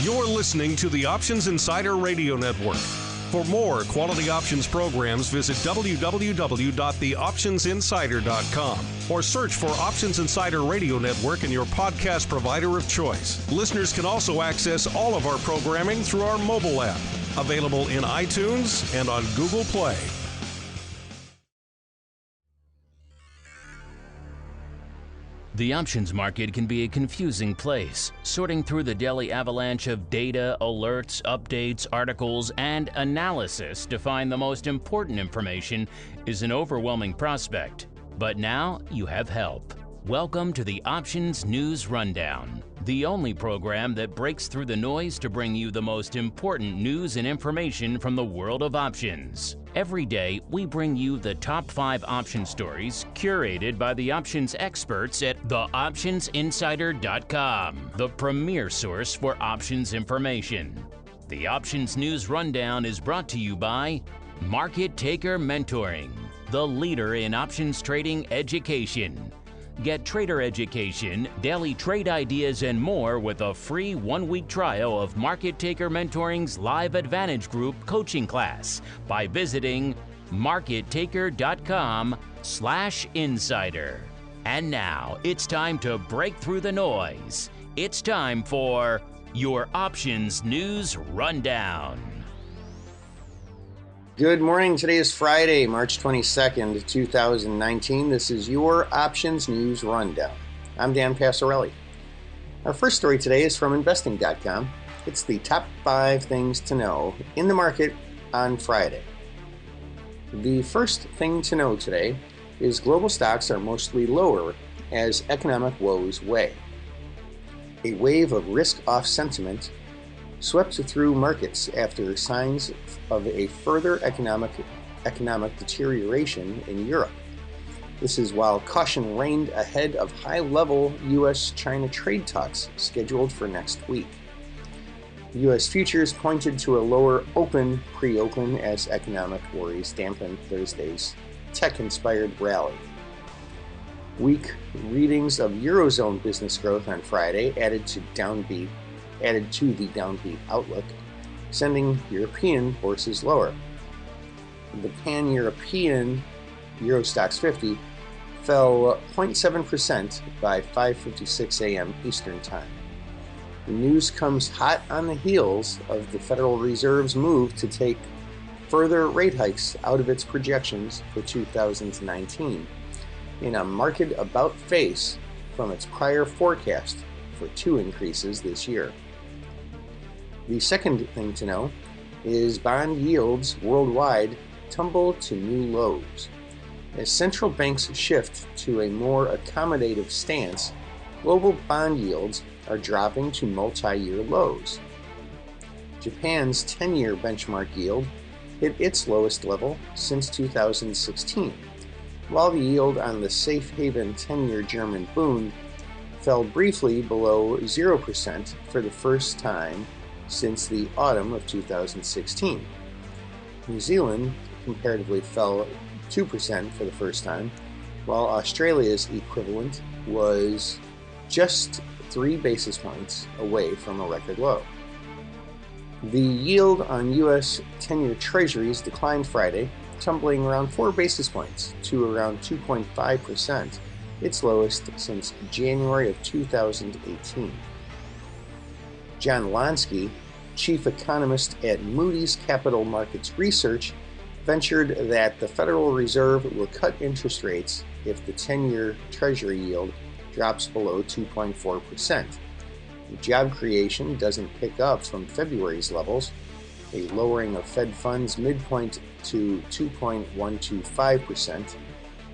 You're listening to the Options Insider Radio Network. For more quality options programs, visit www.theoptionsinsider.com or search for Options Insider Radio Network in your podcast provider of choice. Listeners can also access all of our programming through our mobile app, available in iTunes and on Google Play. The options market can be a confusing place. Sorting through the daily avalanche of data, alerts, updates, articles, and analysis to find the most important information is an overwhelming prospect. But now you have help. Welcome to the Options News Rundown, the only program that breaks through the noise to bring you the most important news and information from the world of options. Every day, we bring you the top 5 option stories curated by the options experts at theoptionsinsider.com, the premier source for options information. The Options News Rundown is brought to you by Market Taker Mentoring, the leader in options trading education. Get trader education, daily trade ideas, and more with a free 1-week trial of Market Taker Mentoring's Live Advantage Group coaching class by visiting markettaker.com/insider. And now it's time to break through the noise. It's time for your Options News Rundown. Good morning. Today is Friday, March 22nd, 2019. This is your Options News Rundown. I'm Dan Passarelli. Our first story today is from investing.com. It's the top 5 things to know in the market on Friday. The first thing to know today is global stocks are mostly lower as economic woes weigh. A wave of risk-off sentiment swept through markets after signs of a further economic deterioration in Europe. This is while caution reigned ahead of high-level U.S.-China trade talks scheduled for next week. U.S. futures pointed to a lower open pre-open as economic worries dampened Thursday's tech-inspired rally. Weak readings of Eurozone business growth on Friday added to the downbeat outlook, sending European bourses lower. The pan-European Euro Stoxx 50 fell 0.7% by 5:56 a.m. Eastern Time. The news comes hot on the heels of the Federal Reserve's move to take further rate hikes out of its projections for 2019, in a market about-face from its prior forecast for 2 increases this year. The second thing to know is bond yields worldwide tumble to new lows. As central banks shift to a more accommodative stance, global bond yields are dropping to multi-year lows. Japan's 10-year benchmark yield hit its lowest level since 2016, while the yield on the safe haven 10-year German Bund fell briefly below 0% for the first time since the autumn of 2016. New Zealand comparatively fell 2% for the first time, while Australia's equivalent was just 3 basis points away from a record low. The yield on U.S. 10-year treasuries declined Friday, tumbling around 4 basis points to around 2.5%, its lowest since January of 2018. John Lansky, chief economist at Moody's Capital Markets Research, ventured that the Federal Reserve will cut interest rates if the 10-year Treasury yield drops below 2.4%. Job creation doesn't pick up from February's levels. A lowering of Fed funds midpoint to 2.125%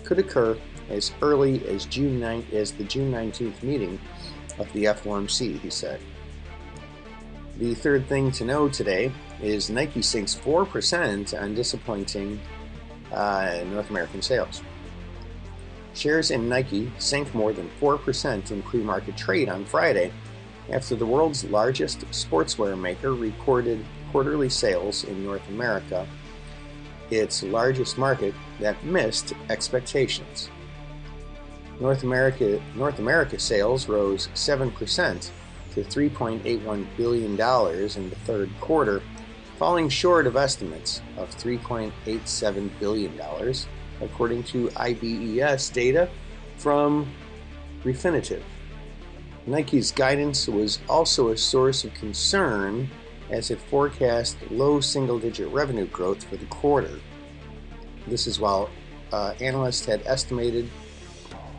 could occur as early as the June 19th meeting of the FOMC, he said. The third thing to know today is Nike sinks 4% on disappointing North American sales. Shares in Nike sank more than 4% in pre-market trade on Friday after the world's largest sportswear maker reported quarterly sales in North America, its largest market, that missed expectations. North America sales rose 7%, to $3.81 billion in the third quarter, falling short of estimates of $3.87 billion, according to IBES data from Refinitiv. Nike's guidance was also a source of concern as it forecast low single-digit revenue growth for the quarter. This is while analysts had estimated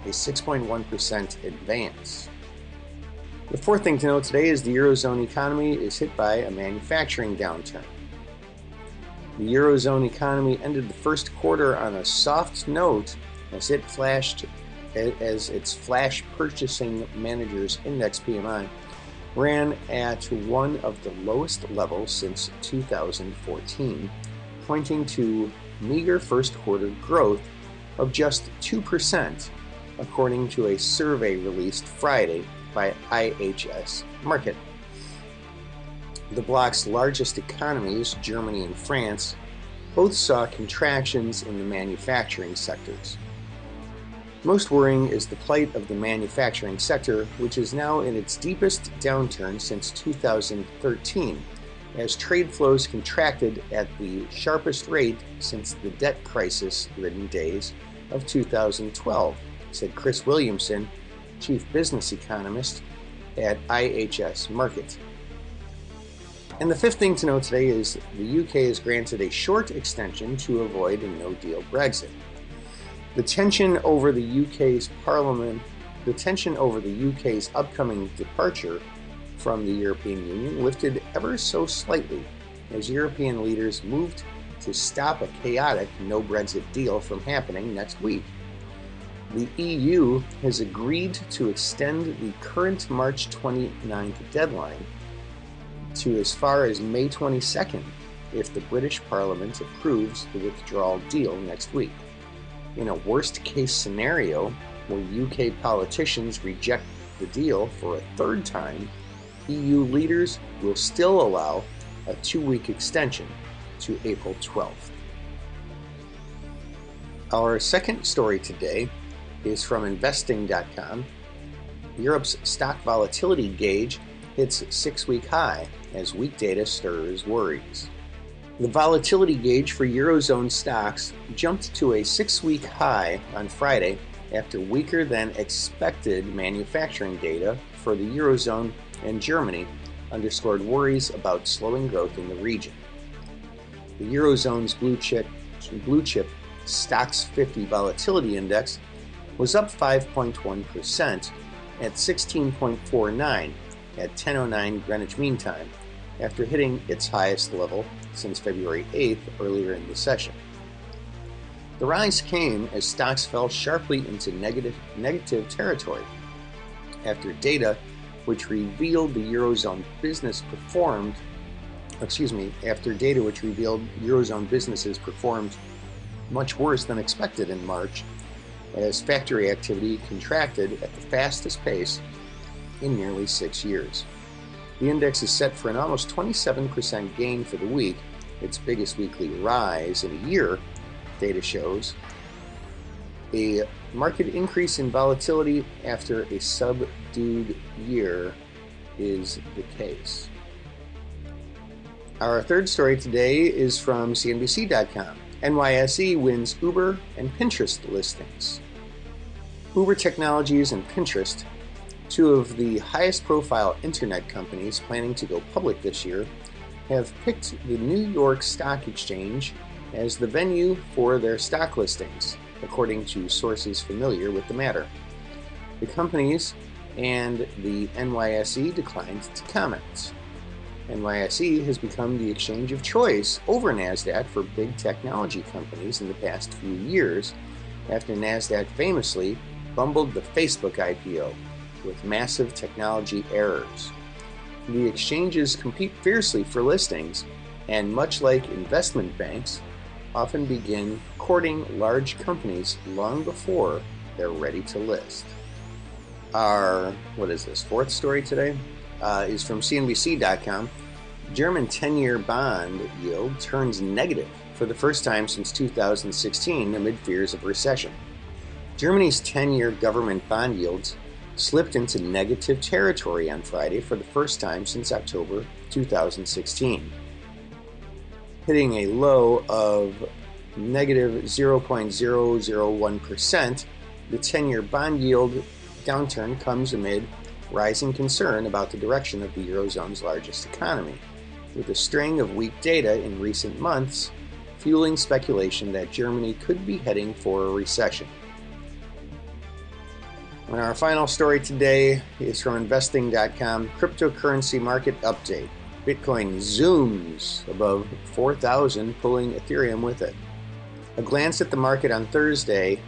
a 6.1% advance. The fourth thing to note today is the Eurozone economy is hit by a manufacturing downturn. The Eurozone economy ended the first quarter on a soft note as its flash purchasing managers index PMI ran at one of the lowest levels since 2014, pointing to meager first quarter growth of just 2%, according to a survey released Friday by IHS Markit. The bloc's largest economies, Germany and France, both saw contractions in the manufacturing sectors. Most worrying is the plight of the manufacturing sector, which is now in its deepest downturn since 2013, as trade flows contracted at the sharpest rate since the debt crisis-ridden days of 2012, said Chris Williamson, chief business economist at IHS Markit. And the fifth thing to note today is the UK is granted a short extension to avoid a no-deal Brexit. The tension over the UK's upcoming departure from the European Union lifted ever so slightly as European leaders moved to stop a chaotic no-Brexit deal from happening next week. The EU has agreed to extend the current March 29th deadline to as far as May 22nd if the British Parliament approves the withdrawal deal next week. In a worst-case scenario, where UK politicians reject the deal for a third time, EU leaders will still allow a 2-week extension to April 12th. Our second story today is from investing.com. Europe's stock volatility gauge hits 6-week high as weak data stirs worries. The volatility gauge for Eurozone stocks jumped to a 6-week high on Friday after weaker than expected manufacturing data for the Eurozone and Germany underscored worries about slowing growth in the region. The Eurozone's blue chip Stocks 50 Volatility Index was up 5.1% at 16.49 at 10:09 Greenwich Mean Time, after hitting its highest level since February 8th earlier in the session. The rise came as stocks fell sharply into negative territory after data which revealed Eurozone businesses performed much worse than expected in March, as factory activity contracted at the fastest pace in nearly 6 years. The index is set for an almost 27% gain for the week, its biggest weekly rise in a year, data shows. A market increase in volatility after a subdued year is the case. Our third story today is from CNBC.com. NYSE wins Uber and Pinterest listings. Uber Technologies and Pinterest, two of the highest profile internet companies planning to go public this year, have picked the New York Stock Exchange as the venue for their stock listings, according to sources familiar with the matter. The companies and the NYSE declined to comment. NYSE has become the exchange of choice over NASDAQ for big technology companies in the past few years, after NASDAQ famously bumbled the Facebook IPO with massive technology errors. The exchanges compete fiercely for listings, and much like investment banks, often begin courting large companies long before they're ready to list. Our, fourth story today is from CNBC.com. German 10-year bond yield turns negative for the first time since 2016 amid fears of recession. Germany's 10-year government bond yields slipped into negative territory on Friday for the first time since October 2016, hitting a low of negative 0.001%. The 10-year bond yield downturn comes amid rising concern about the direction of the Eurozone's largest economy, with a string of weak data in recent months fueling speculation that Germany could be heading for a recession. And our final story today is from investing.com, cryptocurrency market update. Bitcoin zooms above 4,000, pulling Ethereum with it. A glance at the market on Thursday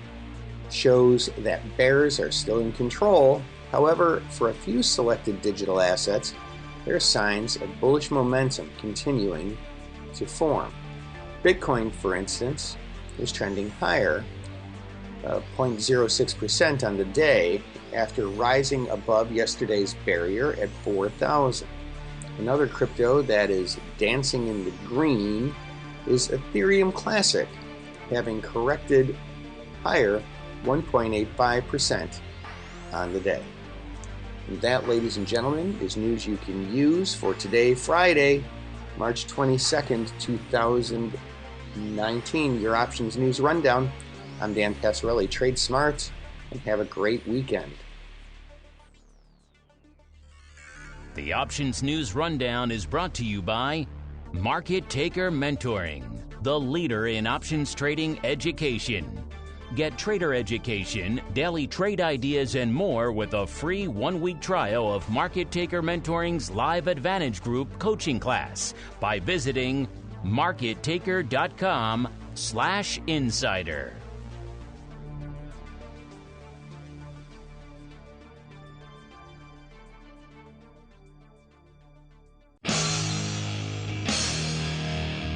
shows that bears are still in control. However, for a few selected digital assets, there are signs of bullish momentum continuing to form. Bitcoin, for instance, is trending higher, 0.06% on the day after rising above yesterday's barrier at 4,000. Another crypto that is dancing in the green is Ethereum Classic, having corrected higher 1.85% on the day. And that, ladies and gentlemen, is news you can use for today, Friday, March 22nd, 2019. Your Options News Rundown. I'm Dan Passarelli. Trade smart and have a great weekend. The Options News Rundown is brought to you by Market Taker Mentoring, the leader in options trading education. Get trader education, daily trade ideas, and more with a free 1-week trial of Market Taker Mentoring's Live Advantage Group coaching class by visiting markettaker.com/insider.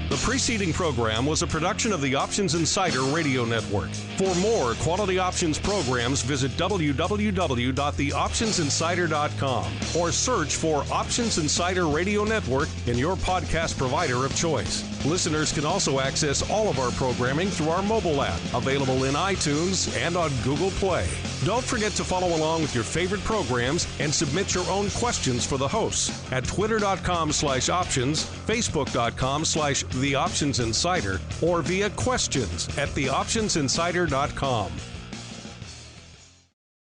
The preceding program was a production of the Options Insider Radio Network. For more quality options programs, visit www.theoptionsinsider.com or search for Options Insider Radio Network in your podcast provider of choice. Listeners can also access all of our programming through our mobile app, available in iTunes and on Google Play. Don't forget to follow along with your favorite programs and submit your own questions for the hosts at twitter.com/options, facebook.com/theoptionsinsider, or via questions@theoptionsinsider.com.